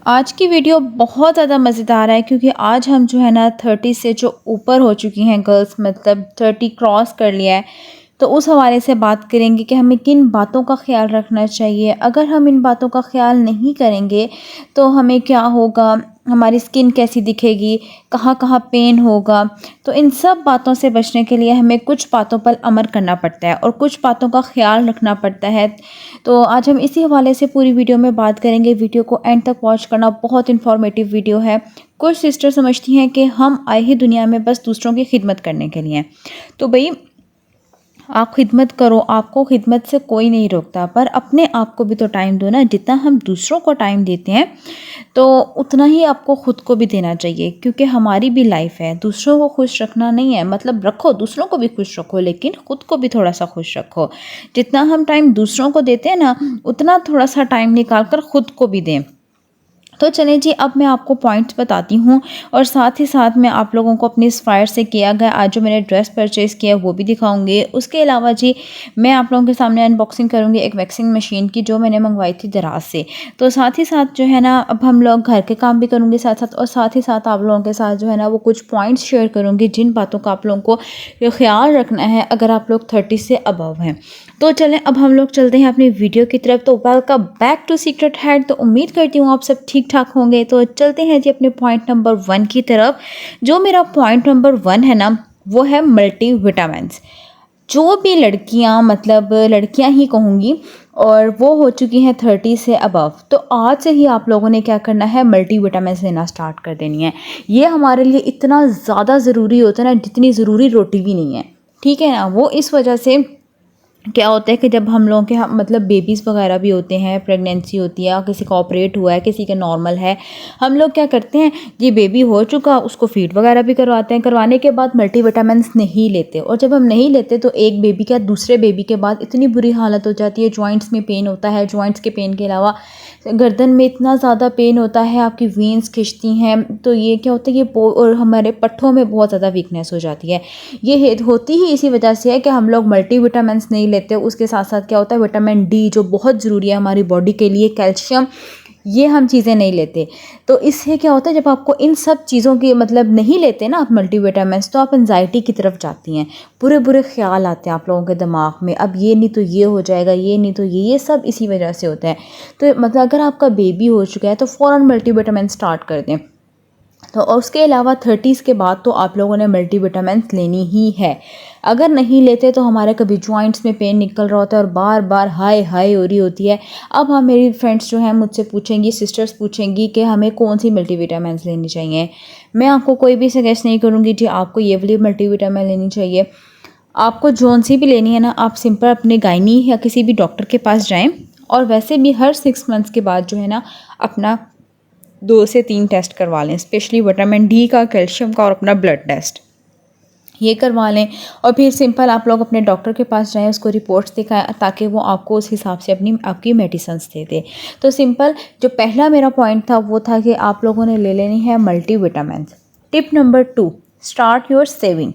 आज की वीडियो बहुत ज़्यादा मज़ेदार है क्योंकि आज हम जो है ना 30 से जो ऊपर हो चुकी हैं गर्ल्स, मतलब 30 क्रॉस कर लिया है, तो उस हवाले से बात करेंगे कि हमें किन बातों का ख़्याल रखना चाहिए। अगर हम इन बातों का ख़्याल नहीं करेंगे तो हमें क्या होगा, हमारी स्किन कैसी दिखेगी, कहाँ कहाँ पेन होगा। तो इन सब बातों से बचने के लिए हमें कुछ बातों पर अमल करना पड़ता है और कुछ बातों का ख़्याल रखना पड़ता है। तो आज हम इसी हवाले से पूरी वीडियो में बात करेंगे। वीडियो को एंड तक वॉच करना, बहुत इन्फॉर्मेटिव वीडियो है। कुछ सिस्टर समझती हैं कि हम आए ही दुनिया में बस दूसरों की खिदमत करने के लिए। तो भाई, आप खिदमत करो, आपको खिदमत से कोई नहीं रोकता, पर अपने आप को भी तो टाइम दो ना। जितना हम दूसरों को टाइम देते हैं तो उतना ही आपको ख़ुद को भी देना चाहिए, क्योंकि हमारी भी लाइफ है। दूसरों को खुश रखना नहीं है, मतलब रखो, दूसरों को भी खुश रखो, लेकिन ख़ुद को भी थोड़ा सा खुश रखो। जितना हम टाइम दूसरों को देते हैं ना, उतना थोड़ा सा टाइम निकाल कर ख़ुद को भी दें। तो चलें जी, अब मैं आपको पॉइंट्स बताती हूँ और साथ ही साथ मैं आप लोगों को अपनी स्पायर से किया गया आज जो मैंने ड्रेस परचेज़ किया वो भी दिखाऊंगी। उसके अलावा जी, मैं आप लोगों के सामने अनबॉक्सिंग करूँगी एक वैक्सिंग मशीन की, जो मैंने मंगवाई थी दराज से। तो साथ ही साथ जो है ना, अब हम लोग घर के काम भी करूँगी साथ साथ, और साथ ही साथ आप लोगों के साथ जो है ना वो कुछ पॉइंट्स शेयर करूँगी जिन बातों का आप लोगों को ख्याल रखना है अगर आप लोग 30 से अबव हैं। तो चलें, अब हम लोग चलते हैं अपनी वीडियो की तरफ। तो welcome back to secret head. तो उम्मीद करती हूँ आप सब ठीक ठाक होंगे। तो चलते हैं जी अपने पॉइंट नंबर 1 की तरफ। जो मेरा पॉइंट नंबर 1 है ना, वो है मल्टी विटामिन्स। जो भी लड़कियां, मतलब लड़कियां ही कहूँगी, और वो हो चुकी हैं 30 से अबव, तो आज से ही आप लोगों ने क्या करना है, मल्टी विटामिन्स लेना स्टार्ट कर देनी है। ये हमारे लिए इतना ज़्यादा ज़रूरी होता है ना, जितनी ज़रूरी रोटी भी नहीं है, ठीक है ना। वो इस वजह से क्या होता है कि जब हम लोगों के मतलब बेबीज़ वगैरह भी होते हैं, प्रेगनेंसी होती है, किसी का ऑपरेट हुआ है, किसी का नॉर्मल है, हम लोग क्या करते हैं, ये बेबी हो चुका उसको फीड वगैरह भी करवाते हैं। करवाने के बाद मल्टीविटामिन्स नहीं लेते, और जब हम नहीं लेते तो एक बेबी क्या दूसरे बेबी के बाद इतनी बुरी हालत हो जाती है। जॉइंट्स में पेन होता है, जॉइंट्स के पेन के अलावा गर्दन में इतना ज़्यादा पेन होता है, आपकी वेंस खिंचती हैं। तो ये क्या होता है, ये और हमारे पट्ठों में बहुत ज़्यादा वीकनेस हो जाती है। ये होती ही इसी वजह से है कि हम लोग मल्टीविटामिन्स नहीं लेते। उसके साथ साथ क्या होता है, विटामिन डी जो बहुत ज़रूरी है हमारी बॉडी के लिए, कैल्शियम, ये हम चीज़ें नहीं लेते। तो इससे क्या होता है, जब आपको इन सब चीज़ों की मतलब नहीं लेते ना आप मल्टीविटामिन्स, तो आप एंजाइटी की तरफ जाती हैं। बुरे बुरे ख्याल आते हैं आप लोगों के दिमाग में, अब ये नहीं तो ये हो जाएगा, ये नहीं तो ये सब इसी वजह से होता है। तो मतलब अगर आपका बेबी हो चुका है तो फ़ौरन मल्टीविटामिन स्टार्ट कर दें। तो और उसके अलावा 30s के बाद तो आप लोगों ने मल्टीविटामिन्स लेनी ही है। अगर नहीं लेते तो हमारे कभी जॉइंट्स में पेन निकल रहा होता है और बार बार हाय हाय हो रही होती है। अब हम, मेरी फ्रेंड्स जो हैं मुझसे पूछेंगी, सिस्टर्स पूछेंगी कि हमें कौन सी मल्टीविटामिन्स लेनी चाहिए। मैं आपको कोई भी सजेस्ट नहीं करूँगी जी आपको ये वाली मल्टीविटामिन लेनी चाहिए। आपको जौन सी भी लेनी है ना, आप सिंपल अपने गायनी या किसी भी डॉक्टर के पास जाएँ। और वैसे भी हर 6 मंथ्स के बाद जो है ना, अपना 2 से 3 टेस्ट करवा लें, स्पेशली विटामिन डी का, कैल्शियम का, और अपना ब्लड टेस्ट ये करवा लें। और फिर सिंपल आप लोग अपने डॉक्टर के पास जाएं, उसको रिपोर्ट्स दिखाएं, ताकि वो आपको उस हिसाब से आपकी मेडिसिन्स दे दे। तो सिंपल जो पहला मेरा पॉइंट था वो था कि आप लोगों ने ले लेनी है multivitamins. Tip number 2, start your saving.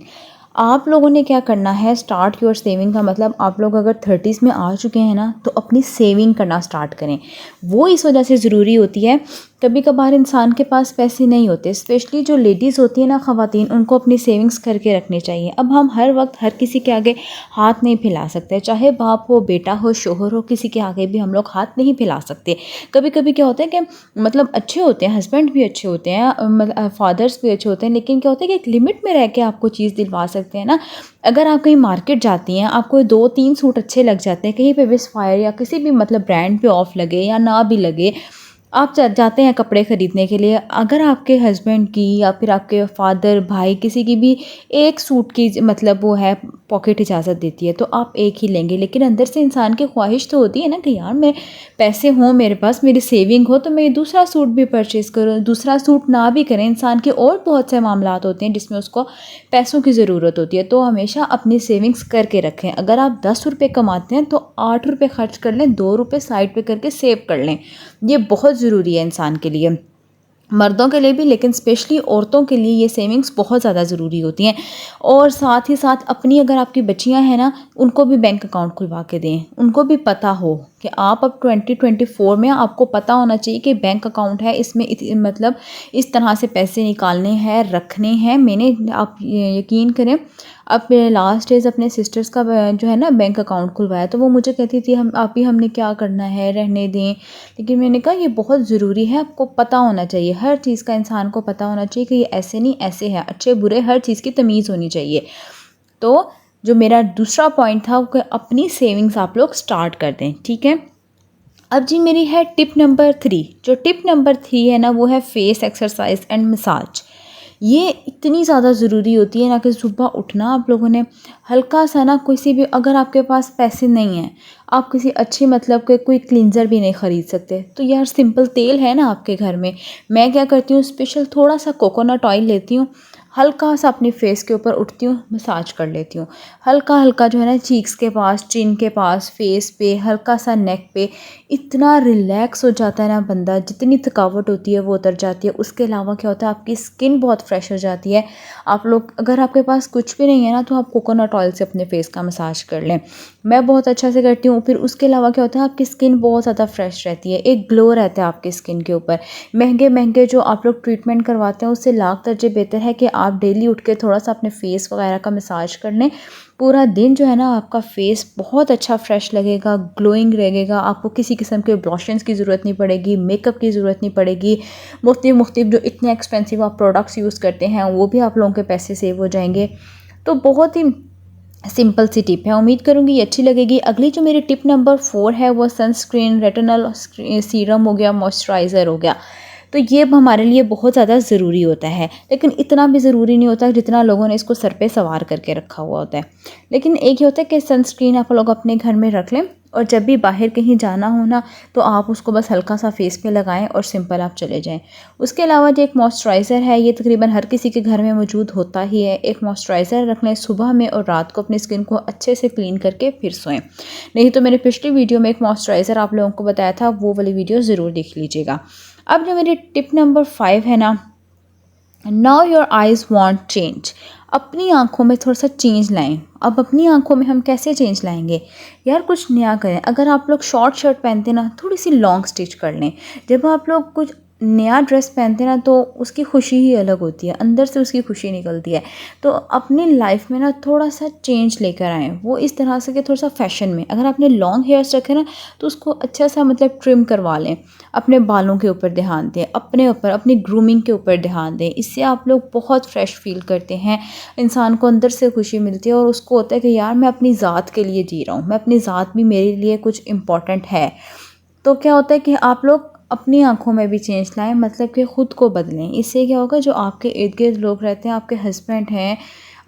आप लोगों ने क्या करना है, स्टार्ट योर सेविंग का मतलब आप लोग अगर 30s में आ चुके हैं ना, तो अपनी सेविंग करना स्टार्ट करें। वो इस वजह से ज़रूरी होती है, कभी कभार इंसान के पास पैसे नहीं होते, स्पेशली जो लेडीज़ होती है ना, ख़वातीन, उनको अपनी सेविंग्स करके रखनी चाहिए। अब हम हर वक्त हर किसी के आगे हाथ नहीं फैला सकते, चाहे बाप हो, बेटा हो, शोहर हो, किसी के आगे भी हम लोग हाथ नहीं फैला सकते। कभी कभी क्या होता है कि मतलब अच्छे होते हैं, हस्बैंड भी अच्छे होते हैं, फादर्स भी अच्छे होते हैं, लेकिन क्या होता है कि एक लिमिट में रह के आपको चीज़ दिलवा सकते हैं ना। अगर आप कहीं मार्केट जाती हैं, आपको 2-3 सूट अच्छे लग जाते हैं, कहीं पे भी फायर या किसी भी मतलब ब्रांड पे ऑफ लगे या ना भी लगे, आप जाते हैं कपड़े ख़रीदने के लिए। अगर आपके हस्बैंड की या फिर आपके फादर, भाई, किसी की भी एक सूट की मतलब वो है, पॉकेट इजाज़त देती है, तो आप एक ही लेंगे। लेकिन अंदर से इंसान की ख्वाहिश तो होती है ना कि यार मैं पैसे हों मेरे पास, मेरी सेविंग हो, तो मैं दूसरा सूट भी परचेज़ करूँ। दूसरा सूट ना भी करें, इंसान के और बहुत से मामलात होते हैं जिसमें उसको पैसों की ज़रूरत होती है। तो हमेशा अपनी सेविंग्स करके रखें। अगर आप 10 रुपये कमाते हैं तो 8 रुपये खर्च कर लें, 2 रुपये साइड पे करके सेव कर लें। ये बहुत ज़रूरी है इंसान के लिए, मर्दों के लिए भी, लेकिन स्पेशली औरतों के लिए ये सेविंग्स बहुत ज़्यादा ज़रूरी होती हैं। और साथ ही साथ अपनी, अगर आपकी बच्चियां हैं ना, उनको भी बैंक अकाउंट खुलवा के दें, उनको भी पता हो कि आप अब 2024 में आपको पता होना चाहिए कि बैंक अकाउंट है, इसमें मतलब इस तरह से पैसे निकालने हैं, रखने हैं। मैंने, आप यकीन करें, अब मेरे लास्ट डेज़ अपने सिस्टर्स का जो है ना बैंक अकाउंट खुलवाया, तो वो मुझे कहती थी हम आप ही हमने क्या करना है, रहने दें। लेकिन मैंने कहा ये बहुत ज़रूरी है, आपको पता होना चाहिए, हर चीज़ का इंसान को पता होना चाहिए कि ये ऐसे नहीं ऐसे है, अच्छे बुरे हर चीज़ की तमीज़ होनी चाहिए। तो जो मेरा दूसरा पॉइंट था वो, अपनी सेविंग्स आप लोग स्टार्ट कर दें, ठीक है। अब जी मेरी है टिप नंबर 3। जो टिप नंबर 3 है ना, वो है फेस एक्सरसाइज एंड मसाज। ये इतनी ज़्यादा ज़रूरी होती है ना कि सुबह उठना आप लोगों ने हल्का सा ना, किसी भी, अगर आपके पास पैसे नहीं हैं, आप किसी अच्छी मतलब के कोई क्लींजर भी नहीं ख़रीद सकते, तो यार सिंपल तेल है ना आपके घर में। मैं क्या करती हूँ, स्पेशल थोड़ा सा कोकोनट ऑयल लेती हूँ, हल्का सा अपने फेस के ऊपर उठती हूँ, मसाज कर लेती हूँ, हल्का हल्का जो है ना चीक्स के पास, चिन के पास, फेस पे, हल्का सा नेक पे। इतना रिलैक्स हो जाता है ना बंदा, जितनी थकावट होती है वो उतर जाती है। उसके अलावा क्या होता है, आपकी स्किन बहुत फ्रेश हो जाती है। आप लोग, अगर आपके पास कुछ भी नहीं है ना, तो आप कोकोनट ऑयल से अपने फेस का मसाज कर लें। मैं बहुत अच्छा से करती हूँ। फिर उसके अलावा क्या होता है, आपकी स्किन बहुत ज़्यादा फ्रेश रहती है, एक ग्लो रहता है आपकी स्किन के ऊपर। महंगे महंगे जो आप लोग ट्रीटमेंट करवाते हैं, उससे लाख दर्जे बेहतर है कि आप डेली उठ के थोड़ा सा अपने फेस वगैरह का मसाज कर लें। पूरा दिन जो है ना आपका फेस बहुत अच्छा फ्रेश लगेगा, ग्लोइंग रहेगा। आपको किसी किस्म के ब्लॉशंस की ज़रूरत नहीं पड़ेगी, मेकअप की ज़रूरत नहीं पड़ेगी। मुख्तलिफ जो इतने एक्सपेंसिव आप प्रोडक्ट्स यूज़ करते हैं, वो भी आप लोगों के पैसे सेव हो जाएंगे। तो बहुत ही सिंपल सी टिप है, उम्मीद करूँगी ये अच्छी लगेगी। अगली जो मेरी टिप नंबर 4 है, वो सनस्क्रीन, रेटिनल सीरम हो गया, मॉइस्चराइज़र हो गया। तो ये हमारे लिए बहुत ज़्यादा ज़रूरी होता है, लेकिन इतना भी ज़रूरी नहीं होता जितना लोगों ने इसको सर पे सवार करके रखा हुआ होता है। लेकिन एक ये होता है कि सनस्क्रीन आप लोग अपने घर में रख लें, और जब भी बाहर कहीं जाना हो ना, तो आप उसको बस हल्का सा फेस पे लगाएं और सिंपल आप चले जाएं। उसके अलावा जो एक मॉइस्चराइज़र है, ये तकरीबन हर किसी के घर में मौजूद होता ही है। एक मॉइस्चराइज़र रख लें सुबह में, और रात को अपनी स्किन को अच्छे से क्लीन करके फिर सोएं। नहीं तो मैंने पिछली वीडियो में एक मॉइस्चराइज़र आप लोगों को बताया था, वो वाली वीडियो ज़रूर देख लीजिएगा। अब जो मेरी टिप नंबर 5 है ना, now your eyes want change. अपनी आंखों में थोड़ा सा चेंज लाएं। अब अपनी आंखों में हम कैसे चेंज लाएंगे यार, कुछ नया करें। अगर आप लोग शॉर्ट शर्ट पहनते ना, थोड़ी सी लॉन्ग स्टिच कर लें। जब आप लोग कुछ नया ड्रेस पहनते ना, तो उसकी खुशी ही अलग होती है, अंदर से उसकी खुशी निकलती है। तो अपनी लाइफ में ना थोड़ा सा चेंज लेकर आएँ, वो इस तरह से कि थोड़ा सा फैशन में, अगर आपने लॉन्ग हेयर्स रखे ना, तो उसको अच्छा सा मतलब ट्रिम करवा लें। अपने बालों के ऊपर ध्यान दें, अपने ऊपर, अपनी ग्रूमिंग के ऊपर ध्यान दें। इससे आप लोग बहुत फ्रेश फील करते हैं, इंसान को अंदर से खुशी मिलती है, और उसको होता है कि यार मैं अपनी ज़ात के लिए जी रहा हूँ, मैं अपनी ज़ात भी मेरे लिए कुछ इम्पॉर्टेंट है। तो क्या होता है कि आप लोग अपनी आंखों में भी चेंज लाएं, मतलब कि ख़ुद को बदलें। इससे क्या होगा, जो आपके इर्द गिर्द लोग रहते हैं, आपके हस्बैंड हैं,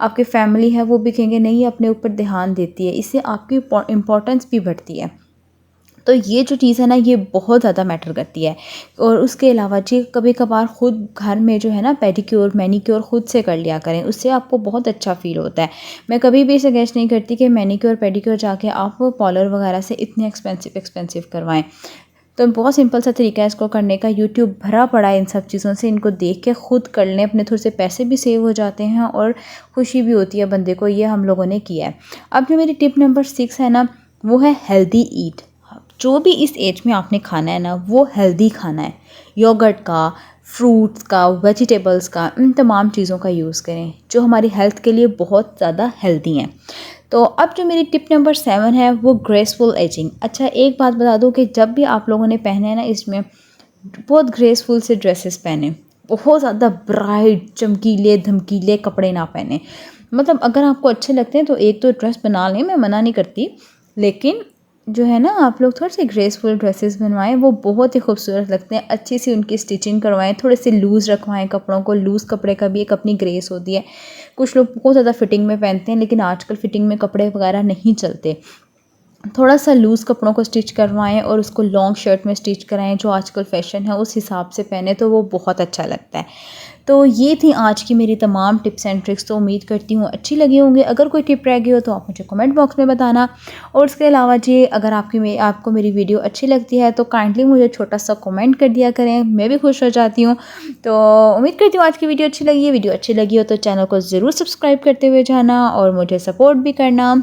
आपके फैमिली है, वो भी कहेंगे नहीं अपने ऊपर ध्यान देती है। इससे आपकी इम्पोर्टेंस भी बढ़ती है। तो ये जो चीज़ है ना, ये बहुत ज़्यादा मैटर करती है। और उसके अलावा जी कभी कभार ख़ुद घर में जो है ना पेडिक्योर मैनीक्योर ख़ुद से कर लिया करें, उससे आपको बहुत अच्छा फ़ील होता है। मैं कभी भी सजेस्ट नहीं करती कि मैनीक्योर पेडिक्योर जाके आप पार्लर वगैरह से इतने एक्सपेंसिव करवाएं। तो बहुत सिंपल सा तरीका है इसको करने का, यूट्यूब भरा पड़ा है इन सब चीज़ों से। इनको देख के ख़ुद कर लें, अपने थोड़े से पैसे भी सेव हो जाते हैं और खुशी भी होती है बंदे को। ये हम लोगों ने किया है। अब जो मेरी टिप नंबर 6 है ना, वो है हेल्दी ईट। जो भी इस एज में आपने खाना है ना, वो हेल्दी खाना है। योगर्ट का, फ्रूट्स का, वेजिटेबल्स का, इन तमाम चीज़ों का यूज़ करें जो हमारी हेल्थ के लिए बहुत ज़्यादा हेल्दी हैं। तो अब जो मेरी टिप नंबर 7 है, वो ग्रेसफुल एजिंग। अच्छा, एक बात बता दूं कि जब भी आप लोगों ने पहने हैं ना, इसमें बहुत ग्रेसफुल से ड्रेसेस पहने, बहुत ज़्यादा ब्राइट चमकीले धमकीले कपड़े ना पहने। मतलब अगर आपको अच्छे लगते हैं तो एक तो ड्रेस बना लें, मैं मना नहीं करती, लेकिन जो है ना आप लोग थोड़े से ग्रेसफुल ड्रेसेस बनवाएं, वो बहुत ही खूबसूरत लगते हैं। अच्छी सी उनकी स्टिचिंग करवाएं, थोड़े से लूज़ रखवाएं कपड़ों को। लूज़ कपड़े का भी एक अपनी ग्रेस होती है। कुछ लोग बहुत ज़्यादा फिटिंग में पहनते हैं, लेकिन आजकल फिटिंग में कपड़े वगैरह नहीं चलते। थोड़ा सा लूज़ कपड़ों को स्टिच करवाएं और उसको लॉन्ग शर्ट में स्टिच कराएं, जो आजकल फ़ैशन है उस हिसाब से पहने, तो वो बहुत अच्छा लगता है। तो ये थी आज की मेरी तमाम टिप्स एंड ट्रिक्स। तो उम्मीद करती हूँ अच्छी लगी होंगी। अगर कोई टिप रह गई हो तो आप मुझे कमेंट बॉक्स में बताना। और उसके अलावा जी, अगर आपको मेरी वीडियो अच्छी लगती है तो काइंडली मुझे छोटा सा कमेंट कर दिया करें, मैं भी खुश हो जाती हूँ। तो उम्मीद करती हूँ आज की वीडियो अच्छी लगी है। वीडियो अच्छी लगी हो तो चैनल को ज़रूर सब्सक्राइब करते हुए जाना और मुझे सपोर्ट भी करना।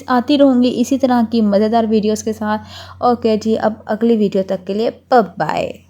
आती रहूँगी इसी तरह की मज़ेदार वीडियोस के साथ। ओके जी, अब अगली वीडियो तक के लिए बाय बाय।